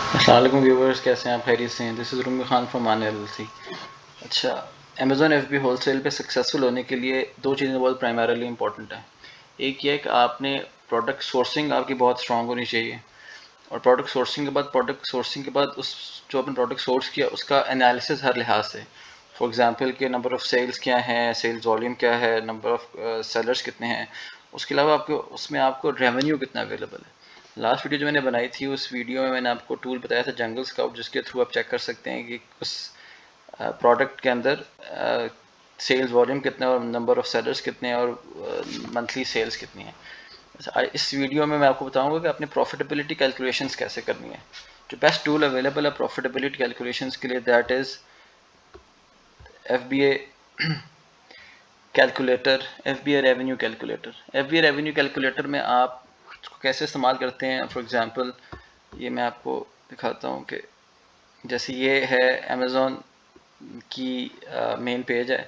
السلام علیکم ویورز، کیسے ہیں آپ؟ خیریت سے ہیں؟ This is Roomi Khan from Man L C. اچھا، Amazon F B wholesale پہ سکسیزفل ہونے کے لیے دو چیزیں بہت پرائمریلی امپورٹنٹ ہیں. ایک یہ ہے کہ آپ نے پروڈکٹ سورسنگ آپ کی بہت اسٹرانگ ہونی چاہیے، اور پروڈکٹ سورسنگ کے بعد اس جو آپ نے پروڈکٹ سورس کیا اس کا انالیسس ہر لحاظ سے. فار ایگزامپل کہ نمبر آف سیلز کیا ہیں، سیلز والیوم کیا ہے، نمبر آف سیلرز کتنے ہیں، اس کے علاوہ آپ کو اس میں آپ کو ریونیو کتنا اویلیبل ہے. لاسٹ ویڈیو جو میں نے بنائی تھی اس ویڈیو میں نے آپ کو ٹول بتایا تھا جنگل اسکاؤٹ، جس کے تھرو آپ چیک کر سکتے ہیں کہ اس پروڈکٹ کے اندر سیلز والیوم کتنا ہے اور نمبر آف سیلرز کتنے ہیں اور منتھلی سیلز کتنی ہیں. اس ویڈیو میں آپ کو بتاؤں گا کہ اپنی پروفیٹیبلٹی کیلکولیشنز کیسے کرنی ہے. جو بیسٹ ٹول اویلیبل ہے پروفیٹیبلٹی کیلکولیشنز کے لیے that is F B A calculator, F B A revenue calculator. F B A revenue calculator میں آپ کیسے استعمال کرتے ہیں. فار ایگزامپل یہ میں آپ کو دکھاتا ہوں کہ جیسے یہ ہے امیزون کی مین پیج ہے.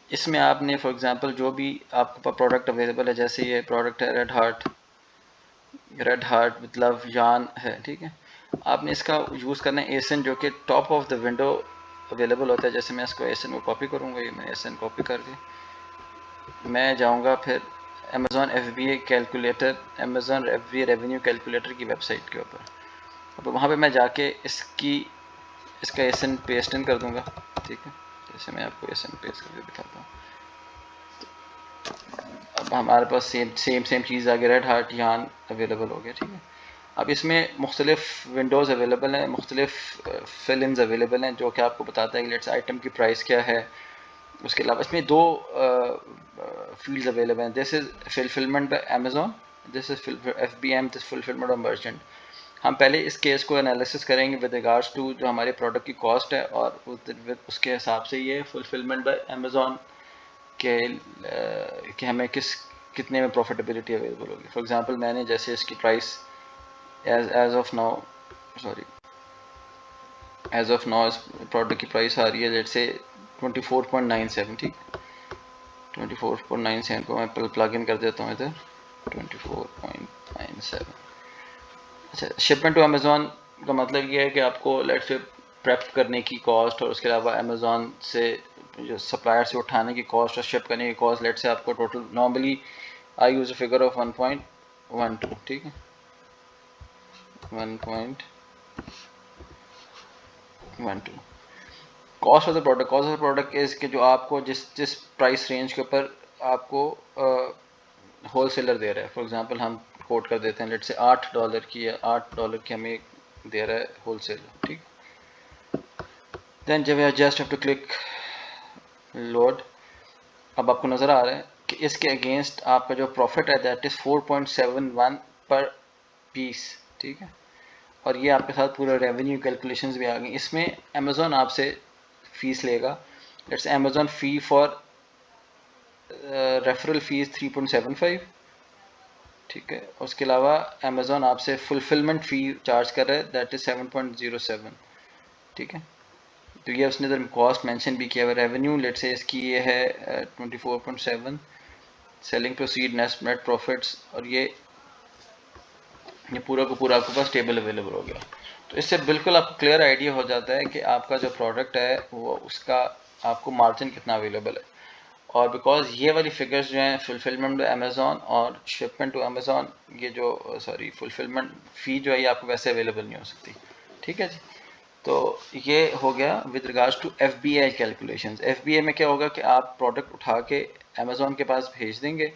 اس میں آپ نے فار ایگزامپل جو بھی آپ کے پاس پروڈکٹ اویلیبل ہے، جیسے یہ پروڈکٹ ہے ریڈ ہارٹ وتھ لو یان ہے، ٹھیک ہے. آپ نے اس کا یوز کرنا ہے ایسن جو کہ top of the window available ہوتا ہے. جیسے میں اس کو ایسن کو کاپی کروں گا، یہ میں ایسن کاپی کر کے میں جاؤں گا پھر Amazon F B A calculator, Amazon F B A revenue calculator کی ویب سائٹ کے اوپر. اب وہاں پہ میں جا کے اس کا ایسن پیسٹ ان کر دوں گا، ٹھیک ہے. جیسے میں آپ کو ایسن پیسٹ کر کے دکھاتا ہوں. اب ہمارے پاس سیم چیز آگے ریڈ ہارٹ یان اویلیبل ہو گیا، ٹھیک ہے. اب اس میں مختلف ونڈوز اویلیبل ہیں، مختلف فل انز اویلیبل ہیں جو کہ آپ کو بتاتا ہے کہ لیٹس آئٹم کی پرائس کیا ہے. اس کے علاوہ اس میں دو فیلڈز اویلیبل ہیں. This is fulfillment by Amazon, this is F B M, this fulfillment by merchant. ہم پہلے اس کیس کو انالیسس کریں گے ود ریگارڈس ٹو جو ہمارے پروڈکٹ کی کاسٹ ہے، اور اس کے حساب سے یہ فلفلمنٹ بائی امیزون کہ ہمیں کتنے میں پروفیٹیبلٹی اویلیبل ہوگی. فار ایگزامپل میں نے جیسے اس کی پرائس ایز آف ناؤ اس پروڈکٹ کی پرائس آ رہی ہے لیٹ سے 24.97، ٹھیک ہے. 24.97 کو میں پلگ ان کر دیتا ہوں ادھر 24.97. اچھا، شپمنٹ ٹو امیزون کا مطلب یہ ہے کہ آپ کو لیٹ سے پریپ کرنے کی کاسٹ، اور اس کے علاوہ امیزون سے جو سپلائر سے اٹھانے کی کاسٹ اور شپ کرنے کی کاسٹ، لیٹ سے آپ کو total normally I use a figure of 1.12، ٹھیک ہے. 1.12 cost of the product is کہ جو آپ کو جس پرائس رینج کے اوپر آپ کو ہول سیلر دے رہا ہے. فار ایگزامپل ہم کوٹ کر دیتے ہیں لیٹ سے $8 کی یا $8 کی ہمیں دے رہا ہے ہول سیلر، ٹھیک. دین جب just have to click load. اب آپ کو نظر آ رہا ہے کہ اس کے اگینسٹ آپ کا جو پروفٹ ہے دیٹ از 4.71 پر پیس، ٹھیک ہے. اور یہ آپ کے ساتھ پورا ریونیو کیلکولیشنز بھی آ گئی. اس میں امیزون آپ سے فیس لے گا. Let's Amazon fee for referral fee 3.75، ٹھیک ہے. اس کے علاوہ امیزون آپ سے فلفلمنٹ فی چارج کر رہا ہے دیٹ از 7.07، ٹھیک ہے. تو یہ اس نے ادھر کاسٹ مینشن بھی کیا ہوا. ریونیو لیٹ سے اس کی یہ ہے 24.7، سیلنگ پروسیڈ، نیٹ پروفٹس، اور یہ پورا کا پورا آپ کے پاس ٹیبل اویلیبل ہو گیا. تو اس سے بالکل آپ کو کلیئر آئیڈیا ہو جاتا ہے کہ آپ کا جو پروڈکٹ ہے وہ اس کا آپ کو مارجن کتنا اویلیبل ہے. اور بیکاز یہ والی فگرز جو ہیں فلفلمنٹ بائی امیزون اور شپمنٹ ٹو امیزون، یہ جو فلفلمنٹ فی جو ہے یہ آپ کو ویسے اویلیبل نہیں ہو سکتی، ٹھیک ہے جی. تو یہ ہو گیا with regards to F B A calculations. F B A میں کیا ہوگا کہ آپ پروڈکٹ اٹھا کے امیزون کے پاس بھیج دیں گے،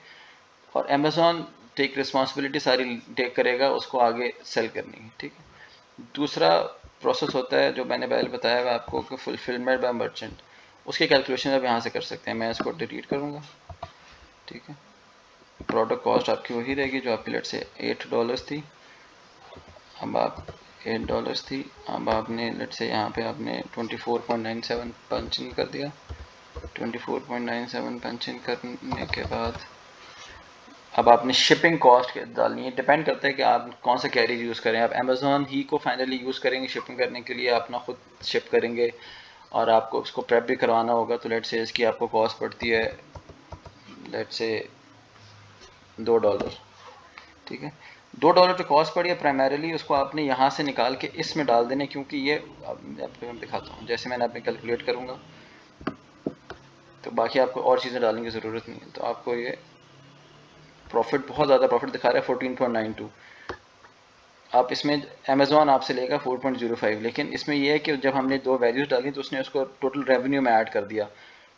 اور امیزون ٹیک رسپانسبلٹی ساری ٹیک کرے گا اس کو آگے سیل کرنی ہے، ٹھیک ہے. دوسرا پروسیس ہوتا ہے جو میں نے پہلے بتایا ہوا آپ کو کہ فلفلمنٹ بائی مرچنٹ. اس کی کیلکولیشن آپ یہاں سے کر سکتے ہیں. میں اس کو ڈیلیٹ کروں گا، ٹھیک ہے. پروڈکٹ کاسٹ آپ کی وہی رہے گی جو آپ کی لیٹ سے $8 تھی. اب آپ $8 تھی، اب آپ نے لیٹ سے یہاں پہ آپ نے 24.97 پنچ ان کر دیا. 24.97 پنچ ان کرنے کے بعد اب آپ نے شپنگ کاسٹ ڈالنی ہے. ڈپینڈ کرتا ہے کہ آپ کون سا کیریئر یوز کریں. آپ امیزون ہی کو فائنلی یوز کریں گے شپنگ کرنے کے لیے، آپ اپنا خود شپ کریں گے اور آپ کو اس کو پریپ بھی کروانا ہوگا. تو لیٹ سے اس کی آپ کو کاسٹ پڑتی ہے لیٹ سے $2، ٹھیک ہے. $2 جو کاسٹ پڑی ہے پرائمریلی اس کو آپ نے یہاں سے نکال کے اس میں ڈال دینے، کیونکہ یہ آپ کو میں دکھاتا ہوں، جیسے میں نے اپنے کیلکولیٹ کروں گا تو باقی آپ کو اور چیزیں ڈالنے کی ضرورت نہیں ہے. تو آپ کو یہ پروفٹ بہت زیادہ پروفٹ دکھا رہا ہے 14.92. آپ اس میں امیزون آپ سے لے گا 4.05، لیکن اس میں یہ ہے کہ جب ہم نے دو ویلیوز ڈالی تو اس نے اس کو ٹوٹل ریونیو میں ایڈ کر دیا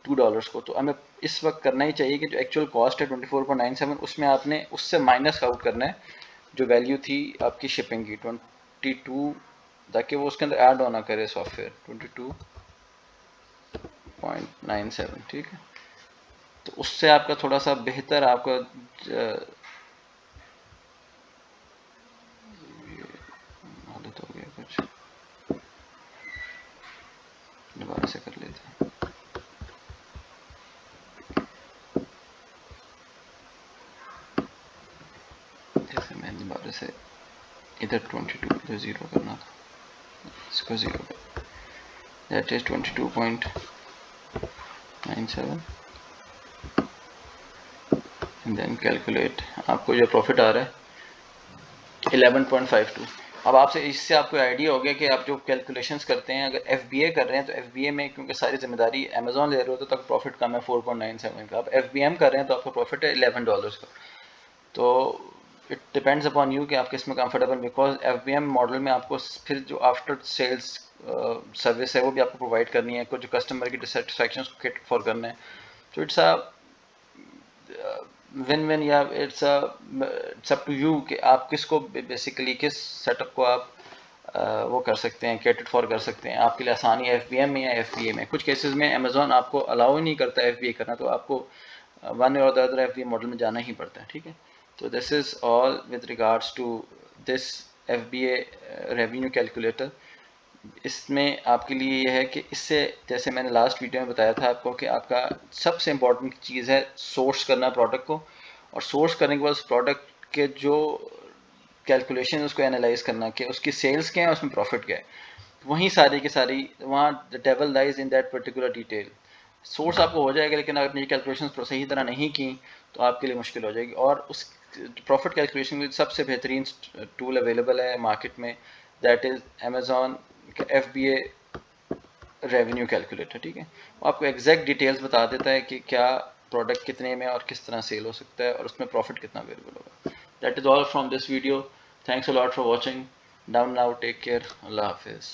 $2 کو. تو ہمیں اس وقت کرنا ہی چاہیے کہ جو ایکچوئل کاسٹ ہے 24.97 اس میں آپ نے اس سے مائنس آؤٹ کرنا ہے جو ویلیو تھی آپ کی شپنگ کی 22، تاکہ وہ اس کے اندر ایڈ ہونا کرے سافٹ ویئر 22.97. ٹھیک ہے، تو اس سے آپ کا تھوڑا سا بہتر آپ کا عادت ہو گیا کچھ، دوبارہ سے کر لیتے ہیں. جیسے میں دوبارہ سے ادھر 22 ادھر 0 کرنا تھا، اس کو 0 کر، that is 22.97 and then calculate. آپ کو جو پروفٹ آ رہا ہے 11.52. اب آپ سے اس سے آپ کو آئیڈیا ہو گیا کہ آپ جو کیلکولیشنز کرتے ہیں اگر ایف بی اے کر رہے ہیں تو ایف بی اے میں کیونکہ ساری ذمہ داری امیزون لے رہے ہو تو تک پروفٹ کم ہے 4.97 کا. اب ایف بی ایم کر رہے ہیں تو آپ کا پروفٹ ہے $11 کا. تو اٹ ڈپینڈز اپان یو کہ آپ کس میں comfortable, because F B M model میں آپ کو پھر جو آفٹر سیلس سروس ہے وہ بھی آپ کو پرووائڈ کرنی ہے، کچھ جو کسٹمر کی ڈسٹسفیکشن اس کو کیٹر فار کرنا ہے. تو اٹس اے ون ون، یا اٹس اپ ٹو یو کہ آپ کس کو بیسیکلی کس سیٹ اپ کو آپ وہ کر سکتے ہیں، کیٹر فار کر سکتے ہیں. آپ کے لیے آسانی ایف بی ایم میں یا ایف بی اے میں. کچھ کیسز میں امیزون آپ کو الاؤ ہی نہیں کرتا ایف بی اے کرنا، تو آپ کو ون اور the other F B A model میں جانا ہی پڑتا ہے. ٹھیک ہے، تو this is all with regards to this F B A revenue calculator. اس میں آپ کے لیے یہ ہے کہ اس سے جیسے میں نے لاسٹ ویڈیو میں بتایا تھا آپ کو کہ آپ کا سب سے امپورٹنٹ چیز ہے سورس کرنا پروڈکٹ کو، اور سورس کرنے کے بعد اس پروڈکٹ کے جو کیلکولیشن اس کو انالائز کرنا کہ اس کی سیلز کیا ہیں، اس میں پروفٹ کیا ہے. وہیں ساری کی ساری وہاں devil lies in that particular detail. Source آپ کو ہو جائے گا، لیکن اگر اپنی کیلکولیشن صحیح طرح نہیں کی تو آپ کے لیے مشکل ہو جائے گی. اور اس پروفٹ کیلکولیشن کے سب سے بہترین ٹول اویلیبل ہے مارکیٹ میں، that is Amazon F B A revenue calculator. ٹھیک ہے، وہ آپ کو ایگزیکٹ ڈیٹیلز بتا دیتا ہے کہ کیا پروڈکٹ کتنے میں اور کس طرح سیل ہو سکتا ہے اور اس میں پروفٹ کتنا اویلیبل ہوگا. That is all from this video. Thanks a lot for watching. Down now, take care, اللہ حافظ.